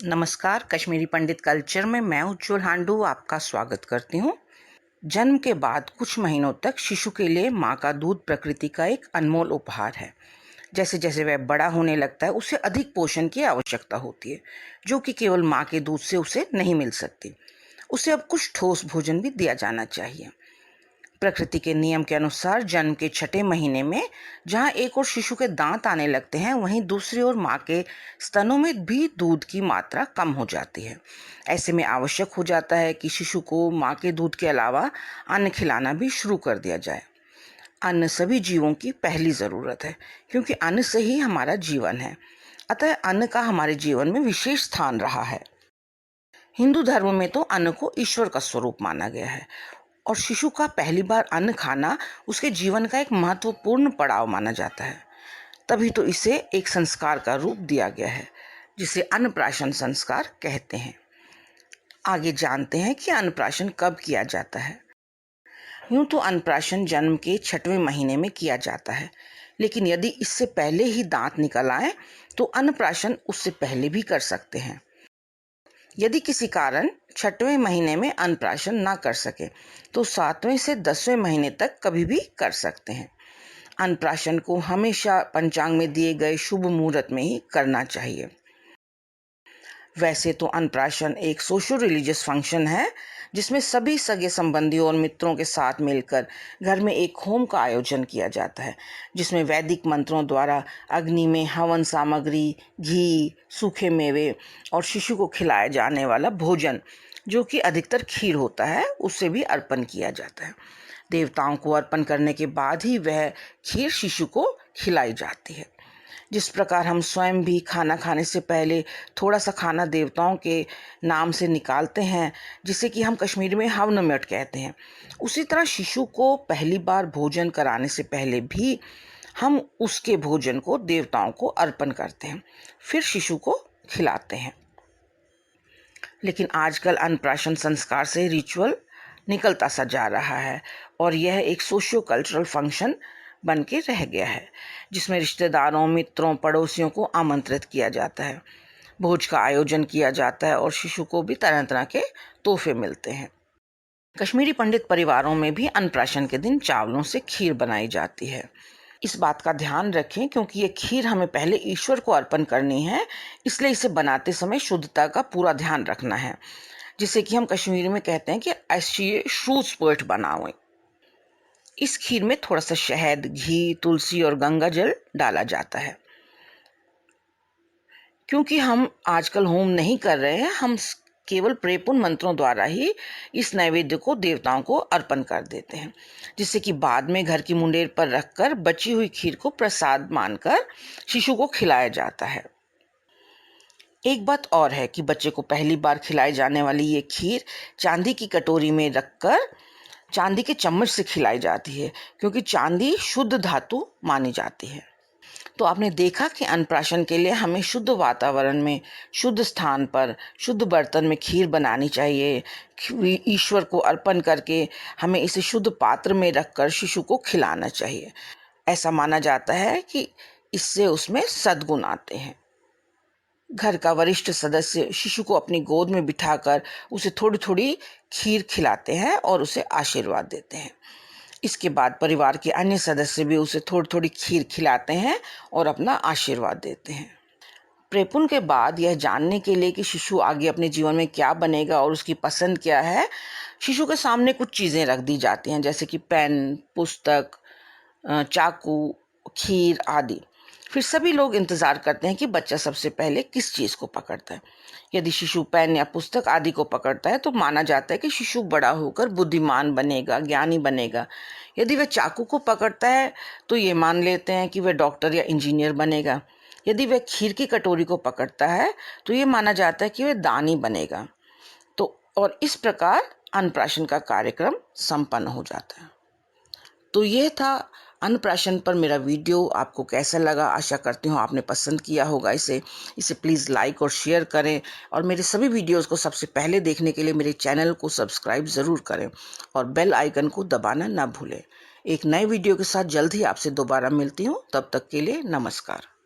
नमस्कार। कश्मीरी पंडित कल्चर में मैं उज्जवल हांडू आपका स्वागत करती हूँ। जन्म के बाद कुछ महीनों तक शिशु के लिए माँ का दूध प्रकृति का एक अनमोल उपहार है। जैसे जैसे वह बड़ा होने लगता है उसे अधिक पोषण की आवश्यकता होती है, जो कि केवल माँ के दूध से उसे नहीं मिल सकती। उसे अब कुछ ठोस भोजन भी दिया जाना चाहिए। प्रकृति के नियम के अनुसार जन्म के छठे महीने में जहां एक ओर शिशु के दांत आने लगते हैं, वहीं दूसरी ओर मां के स्तनों में भी दूध की मात्रा कम हो जाती है। ऐसे में आवश्यक हो जाता है कि शिशु को मां के दूध के अलावा अन्न खिलाना भी शुरू कर दिया जाए। अन्न सभी जीवों की पहली ज़रूरत है, क्योंकि अन्न से ही हमारा जीवन है। अतः अन्न का हमारे जीवन में विशेष स्थान रहा है। हिंदू धर्म में तो अन्न को ईश्वर का स्वरूप माना गया है और शिशु का पहली बार अन्न खाना उसके जीवन का एक महत्वपूर्ण पड़ाव माना जाता है। तभी तो इसे एक संस्कार का रूप दिया गया है, जिसे अन्नप्राशन संस्कार कहते हैं। आगे जानते हैं कि अन्नप्राशन कब किया जाता है। यूं तो अन्नप्राशन जन्म के छठवें महीने में किया जाता है, लेकिन यदि इससे पहले ही दांत निकल आए तो अन्नप्राशन उससे पहले भी कर सकते हैं। यदि किसी कारण छठवें महीने में अन्नप्राशन ना कर सके तो 7वें से 10वें महीने तक कभी भी कर सकते हैं। अन्नप्राशन को हमेशा पंचांग में दिए गए शुभ मुहूर्त में ही करना चाहिए। वैसे तो अन्नप्राशन एक सोशल रिलीजियस फंक्शन है, जिसमें सभी सगे संबंधियों और मित्रों के साथ मिलकर घर में एक होम का आयोजन किया जाता है, जिसमें वैदिक मंत्रों द्वारा अग्नि में हवन सामग्री, घी, सूखे मेवे और शिशु को खिलाया जाने वाला भोजन, जो कि अधिकतर खीर होता है, उससे भी अर्पण किया जाता है। देवताओं को अर्पण करने के बाद ही वह खीर शिशु को खिलाई जाती है। जिस प्रकार हम स्वयं भी खाना खाने से पहले थोड़ा सा खाना देवताओं के नाम से निकालते हैं, जिसे कि हम कश्मीरी में हवनमट कहते हैं, उसी तरह शिशु को पहली बार भोजन कराने से पहले भी हम उसके भोजन को देवताओं को अर्पण करते हैं, फिर शिशु को खिलाते हैं। लेकिन आजकल अन्नप्राशन संस्कार से रिचुअल निकलता सा जा रहा है और यह एक सोशियो कल्चरल फंक्शन बन के रह गया है, जिसमें रिश्तेदारों, मित्रों, पड़ोसियों को आमंत्रित किया जाता है, भोज का आयोजन किया जाता है और शिशु को भी तरह तरह के तोहफे मिलते हैं। कश्मीरी पंडित परिवारों में भी अन्नप्राशन के दिन चावलों से खीर बनाई जाती है। इस बात का ध्यान रखें, क्योंकि ये खीर हमें पहले ईश्वर को अर्पण करनी है, इसलिए इसे बनाते समय शुद्धता का पूरा ध्यान रखना है, जिसे कि हम कश्मीरी में कहते हैं कि ऐसी श्रूस पोठ बनाओ। इस खीर में थोड़ा सा शहद, घी, तुलसी और गंगा जल डाला जाता है। क्योंकि हम आजकल होम नहीं कर रहे हैं, हम केवल प्रेपुन मंत्रों द्वारा ही इस नैवेद्य को देवताओं को अर्पण कर देते हैं, जिससे कि बाद में घर की मुंडेर पर रखकर बची हुई खीर को प्रसाद मानकर शिशु को खिलाया जाता है। एक बात और है कि बच्चे को पहली बार खिलाई जाने वाली ये खीर चांदी की कटोरी में रखकर चांदी के चम्मच से खिलाई जाती है, क्योंकि चांदी शुद्ध धातु मानी जाती है। तो आपने देखा कि अन्नप्राशन के लिए हमें शुद्ध वातावरण में, शुद्ध स्थान पर, शुद्ध बर्तन में खीर बनानी चाहिए। ईश्वर को अर्पण करके हमें इसे शुद्ध पात्र में रखकर शिशु को खिलाना चाहिए। ऐसा माना जाता है कि इससे उसमें सद्गुण आते हैं। घर का वरिष्ठ सदस्य शिशु को अपनी गोद में बिठाकर उसे थोड़ी थोड़ी खीर खिलाते हैं और उसे आशीर्वाद देते हैं। इसके बाद परिवार के अन्य सदस्य भी उसे थोड़ी थोड़ी खीर खिलाते हैं और अपना आशीर्वाद देते हैं। प्रेपुन के बाद यह जानने के लिए कि शिशु आगे अपने जीवन में क्या बनेगा और उसकी पसंद क्या है, शिशु के सामने कुछ चीज़ें रख दी जाती हैं, जैसे कि पेन, पुस्तक, चाकू, खीर आदि। फिर सभी लोग इंतजार करते हैं कि बच्चा सबसे पहले किस चीज़ को पकड़ता है। यदि शिशु पेन या पुस्तक आदि को पकड़ता है तो माना जाता है कि शिशु बड़ा होकर बुद्धिमान बनेगा, ज्ञानी बनेगा। यदि वह चाकू को पकड़ता है तो ये मान लेते हैं कि वह डॉक्टर या इंजीनियर बनेगा। यदि वह खीर की कटोरी को पकड़ता है तो ये माना जाता है कि वह दानी बनेगा। तो और इस प्रकार अन्नप्राशन का कार्यक्रम संपन्न हो जाता है। तो यह था अन्नप्राशन पर मेरा वीडियो। आपको कैसा लगा? आशा करती हूँ आपने पसंद किया होगा इसे प्लीज़ लाइक और शेयर करें और मेरे सभी वीडियोस को सबसे पहले देखने के लिए मेरे चैनल को सब्सक्राइब ज़रूर करें और बेल आइकन को दबाना ना भूलें। एक नए वीडियो के साथ जल्द ही आपसे दोबारा मिलती हूँ। तब तक के लिए नमस्कार।